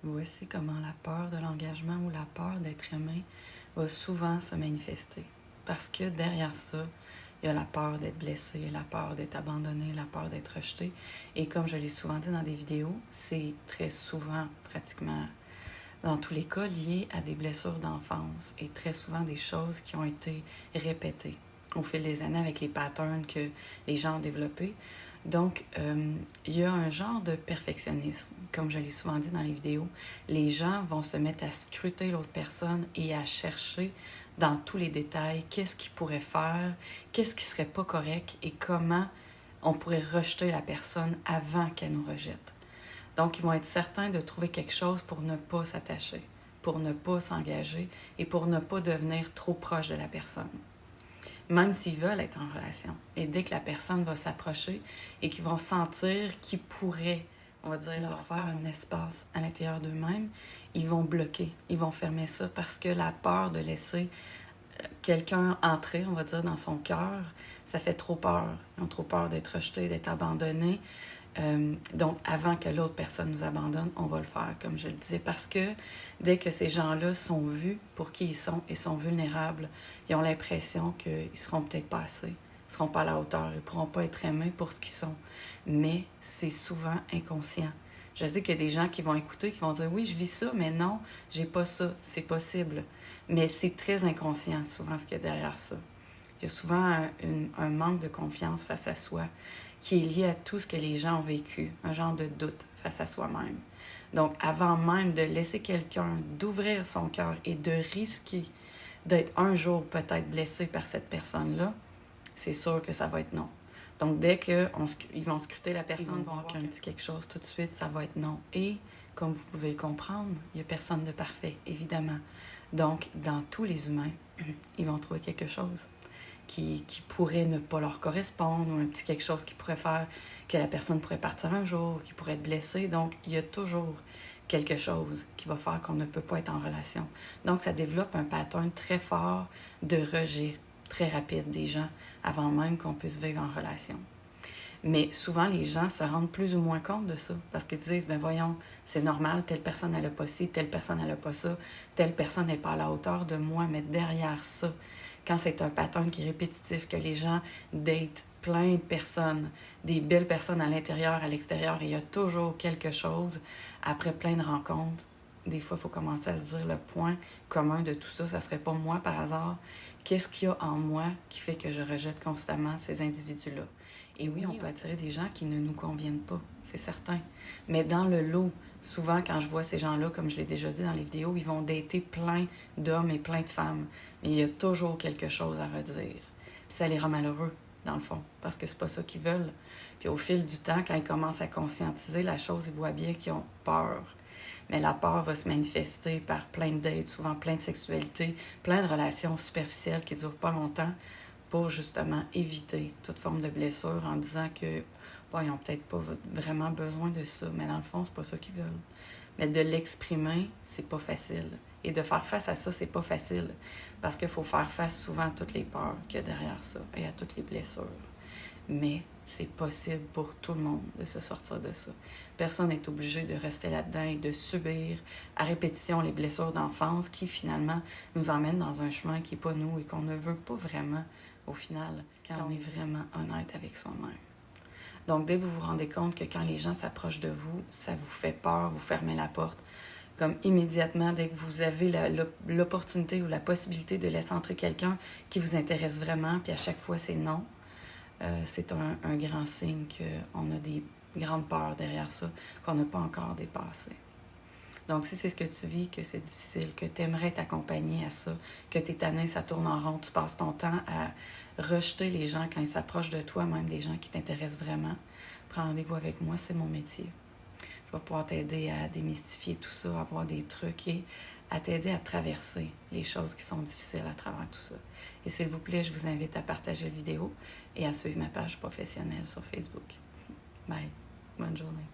Voici comment la peur de l'engagement ou la peur d'être aimé va souvent se manifester. Parce que derrière ça, il y a la peur d'être blessé, la peur d'être abandonné, la peur d'être rejeté. Et comme je l'ai souvent dit dans des vidéos, c'est très souvent, pratiquement dans tous les cas, lié à des blessures d'enfance et très souvent des choses qui ont été répétées au fil des années avec les patterns que les gens ont développés. Donc, il y a un genre de perfectionnisme, comme je l'ai souvent dit dans les vidéos. Les gens vont se mettre à scruter l'autre personne et à chercher dans tous les détails qu'est-ce qu'ils pourraient faire, qu'est-ce qui serait pas correct et comment on pourrait rejeter la personne avant qu'elle nous rejette. Donc, ils vont être certains de trouver quelque chose pour ne pas s'attacher, pour ne pas s'engager et pour ne pas devenir trop proche de la personne. Même s'ils veulent être en relation. Et dès que la personne va s'approcher et qu'ils vont sentir qu'ils pourraient, on va dire, leur faire un espace à l'intérieur d'eux-mêmes, ils vont bloquer, ils vont fermer ça parce que la peur de laisser quelqu'un entrer, on va dire, dans son cœur, ça fait trop peur. Ils ont trop peur d'être rejetés, d'être abandonnés. Donc, avant que l'autre personne nous abandonne, on va le faire, comme je le disais, parce que dès que ces gens-là sont vus pour qui ils sont et sont vulnérables, ils ont l'impression qu'ils ne seront peut-être pas assez, ils ne seront pas à la hauteur, ils ne pourront pas être aimés pour ce qu'ils sont. Mais c'est souvent inconscient. Je sais qu'il y a des gens qui vont écouter, qui vont dire « Oui, je vis ça, mais non, j'ai pas ça, c'est possible. » Mais c'est très inconscient, souvent, ce qu'il y a derrière ça. Il y a souvent un manque de confiance face à soi qui est lié à tout ce que les gens ont vécu, un genre de doute face à soi-même. Donc, avant même de laisser quelqu'un, d'ouvrir son cœur et de risquer d'être un jour peut-être blessé par cette personne-là, c'est sûr que ça va être non. Donc, dès qu'ils vont scruter la personne, ils vont voir qu'elle dit quelque chose tout de suite, ça va être non. Et, comme vous pouvez le comprendre, il n'y a personne de parfait, évidemment. Donc, dans tous les humains, ils vont trouver quelque chose qui pourrait ne pas leur correspondre ou un petit quelque chose qui pourrait faire que la personne pourrait partir un jour, qui pourrait être blessée. Donc, il y a toujours quelque chose qui va faire qu'on ne peut pas être en relation. Donc, ça développe un pattern très fort de rejet, très rapide des gens, avant même qu'on puisse vivre en relation. Mais souvent, les gens se rendent plus ou moins compte de ça, parce qu'ils disent, ben voyons, c'est normal, telle personne, elle n'a pas ci, telle personne, elle n'a pas ça, telle personne n'est pas à la hauteur de moi, mais derrière ça, quand c'est un pattern qui est répétitif, que les gens datent plein de personnes, des belles personnes à l'intérieur, à l'extérieur, et il y a toujours quelque chose, après plein de rencontres, des fois, il faut commencer à se dire le point commun de tout ça, ça serait pas moi par hasard. Qu'est-ce qu'il y a en moi qui fait que je rejette constamment ces individus-là? Et oui, on peut attirer des gens qui ne nous conviennent pas, c'est certain. Mais dans le lot, souvent, quand je vois ces gens-là, comme je l'ai déjà dit dans les vidéos, ils vont dater plein d'hommes et plein de femmes. Mais il y a toujours quelque chose à redire. Puis ça les rend malheureux, dans le fond, parce que c'est pas ça qu'ils veulent. Puis au fil du temps, quand ils commencent à conscientiser la chose, ils voient bien qu'ils ont peur. Mais la peur va se manifester par plein de dates, souvent plein de sexualité, plein de relations superficielles qui ne durent pas longtemps pour justement éviter toute forme de blessure en disant que bon, ils n'ont peut-être pas vraiment besoin de ça, mais dans le fond, c'est pas ça qu'ils veulent. Mais de l'exprimer, c'est pas facile. Et de faire face à ça, c'est pas facile. Parce qu'il faut faire face souvent à toutes les peurs qu'il y a derrière ça et à toutes les blessures. Mais c'est possible pour tout le monde de se sortir de ça. Personne n'est obligé de rester là-dedans et de subir à répétition les blessures d'enfance qui, finalement, nous emmènent dans un chemin qui n'est pas nous et qu'on ne veut pas vraiment, au final, quand on est vraiment honnête avec soi-même. Donc, dès que vous vous rendez compte que quand les gens s'approchent de vous, ça vous fait peur, vous fermez la porte, comme immédiatement, dès que vous avez l'opportunité ou la possibilité de laisser entrer quelqu'un qui vous intéresse vraiment, puis à chaque fois, c'est non, c'est un grand signe qu'on a des grandes peurs derrière ça, qu'on n'a pas encore dépassé. Donc, si c'est ce que tu vis, que c'est difficile, que tu aimerais t'accompagner à ça, que tu es tanné, ça tourne en rond, tu passes ton temps à rejeter les gens quand ils s'approchent de toi, même des gens qui t'intéressent vraiment, prends rendez-vous avec moi, c'est mon métier. Je vais pouvoir t'aider à démystifier tout ça, à voir des trucs et à t'aider à traverser les choses qui sont difficiles à travers tout ça. Et s'il vous plaît, je vous invite à partager la vidéo et à suivre ma page professionnelle sur Facebook. Bye. Bonne journée.